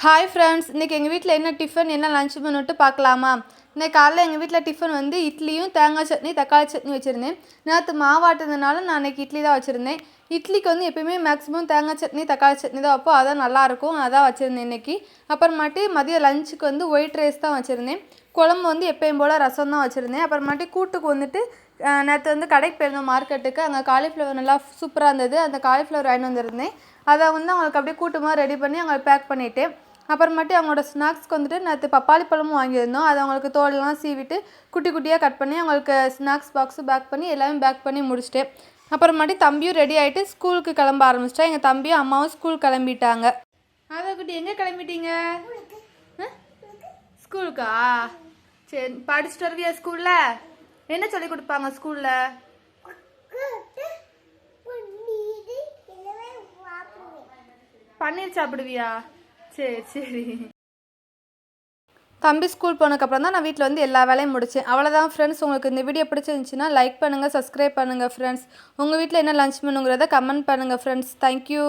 Hi friends, இன்றைக்கி எங்கள் வீட்டில் என்ன டிஃபன் என்ன லஞ்ச் மெனுட்டு பார்க்கலாமா? இன்றைக்கி காலைல எங்கள் வீட்டில் டிஃபன் வந்து இட்லியும் தேங்காய் சட்னி தக்காளி சட்னி வச்சுருந்தேன். நேற்று மாவாட்டினதுனால நான் அன்றைக்கி இட்லி தான் வச்சுருந்தேன். இட்லிக்கு வந்து எப்பயுமே மேக்ஸிமம் தேங்காய் சட்னி தக்காளி சட்னி தான் வைப்போம், அதான் நல்லாயிருக்கும், அதான் வச்சுருந்தேன் இன்றைக்கி. அப்புறமாட்டி மதியம் லஞ்சுக்கு வந்து ஒயிட் ரைஸ் தான் வச்சுருந்தேன். குழம்பு வந்து எப்பயும் போல் ரசம் தான் வச்சுருந்தேன். அப்புறமாட்டி கூட்டுக்கு வந்துட்டு நேற்று வந்து கடைக்கு போயிருந்தோம் மார்க்கெட்டுக்கு. அங்கே காலிஃப்ளவர் நல்லா சூப்பராக இருந்தது. அந்த காலிஃப்ளவர் வாங்கிட்டு வந்திருந்தேன். அதை வந்து அவங்களுக்கு அப்படியே கூட்டுமாக ரெடி பண்ணி அவங்களுக்கு பேக் பண்ணிவிட்டேன். அப்புறமேட்டு அவங்களோட ஸ்நாக்ஸ்க்கு வந்துட்டு நேற்று பப்பாளி பழமும் வாங்கியிருந்தோம். அதை அவங்களுக்கு தோலெலாம் சீவிட்டு குட்டி குட்டியாக கட் பண்ணி அவங்களுக்கு ஸ்நாக்ஸ் பாக்ஸு பேக் பண்ணி எல்லாமே பேக் பண்ணி முடிச்சிட்டேன். அப்புறமாட்டி தம்பியும் ரெடி ஆகிட்டு ஸ்கூலுக்கு கிளம்ப ஆரம்பிச்சிட்டா. எங்கள் தம்பியும் அம்மாவும் ஸ்கூல் கிளம்பிட்டாங்க. அதை குட்டி எங்கே கிளம்பிட்டீங்க? ஸ்கூலுக்கா? சரி, படிச்சுட்டு வருவியா ஸ்கூலில்? என்ன சொல்லி கொடுப்பாங்க ஸ்கூலில்? பன்னீர் சாப்பிடுவியா? சரி சரி. தம்பி ஸ்கூல் போனதுக்கப்புறம் தான் நான் வீட்டில் வந்து எல்லா வேலையும் முடித்தேன். அவ்வளோதான் ஃப்ரெண்ட்ஸ். உங்களுக்கு இந்த வீடியோ பிடிச்சிருந்துச்சின்னா லைக் பண்ணுங்கள், சப்ஸ்கிரைப் பண்ணுங்கள் ஃப்ரெண்ட்ஸ். உங்கள் வீட்டில் என்ன லஞ்ச் மெனுங்கிறத கமெண்ட் பண்ணுங்கள் ஃப்ரெண்ட்ஸ். தேங்க்யூ.